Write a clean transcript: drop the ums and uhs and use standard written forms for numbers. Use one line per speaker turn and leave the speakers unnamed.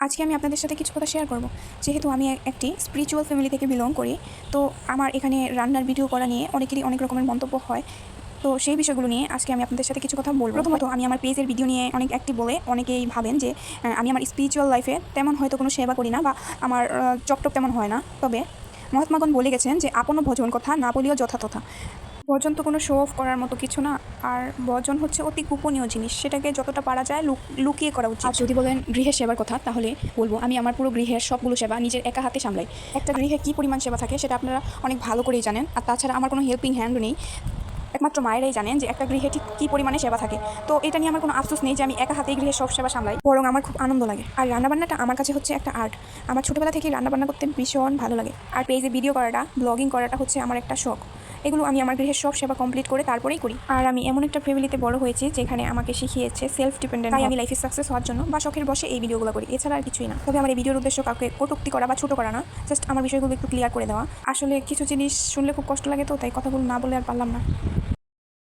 আজকে আমি আপনাদের সাথে কিছু কথা শেয়ার করব। যেহেতু আমি একটি স্পিরিচুয়াল ফ্যামিলি থেকে বিলং করি, তো আমার এখানে রান্নার ভিডিও করা নিয়ে অনেকেরই অনেক রকমের মন্তব্য হয়। তো সেই বিষয়গুলো নিয়ে আজকে আমি আপনাদের সাথে কিছু কথা বলব। প্রথমত, আমি আমার পেজের ভিডিও নিয়ে অনেক অ্যাক্টিভ বলে অনেকেই ভাবেন যে আমি আমার স্পিরিচুয়াল লাইফে তেমন হয়তো কোনো সেবা করি না বা আমার চপটপ তেমন হয় না। তবে মহাত্মাগণ বলে গেছেন যে আপনও ভজন কথা না বলিও যথাতথা। ভজন তো কোনো শো অফ করার মতো কিছু না। আর ভজন হচ্ছে অতি গোপনীয় জিনিস, সেটাকে যতটা পারা যায় লুকিয়ে করা উচিত। আর যদি বলেন গৃহের সেবার কথা, তাহলে বলবো আমি আমার পুরো গৃহের সবগুলো সেবা নিজের একা হাতে সামলাই। একটা গৃহে কী পরিমাণ সেবা থাকে সেটা আপনারা অনেক ভালো করেই জানেন। আর তাছাড়া আমার কোনো হেল্পিং হ্যান্ডও নেই, একমাত্র মায়েরাই জানেন যে একটা গৃহে ঠিক কী পরিমাণে সেবা থাকে। তো এটা নিয়ে আমার কোনো আফসোস নেই যে আমি একা হাতেই গৃহের সব সেবা সামলাই, বরং আমার খুব আনন্দ লাগে। আর রান্নাবান্নাটা আমার কাছে হচ্ছে একটা আর্ট। আমার ছোটোবেলা থেকে রান্নাবান্না করতে ভীষণ ভালো লাগে। আর পেজে ভিডিও করাটা, ব্লগিং করাটা হচ্ছে আমার একটা শখ। এগুলো আমি আমার গৃহের সব সেবা কমপ্লিট করে তারপরেই করি। আর আমি এমন একটা ফ্যামিলিতে বড় হয়েছি যেখানে আমাকে শিখিয়েছে সেলফ ডিপেন্ডেন্ট। তাই আমি লাইফে সাকসেস হওয়ার জন্য বা শখের বসে এই ভিডিওগুলো করি, এছাড়া আর কিছুই না। তবে আমার এই ভিডিওর উদ্দেশ্য কাউকে কটূক্তি করা বা ছোটো করা না, জাস্ট আমার বিষয়গুলো একটু ক্লিয়ার করে দেওয়া। আসলে কিছু জিনিস শুনলে খুব কষ্ট লাগে, তো তাই কথাগুলো না বলে আর পারলাম না।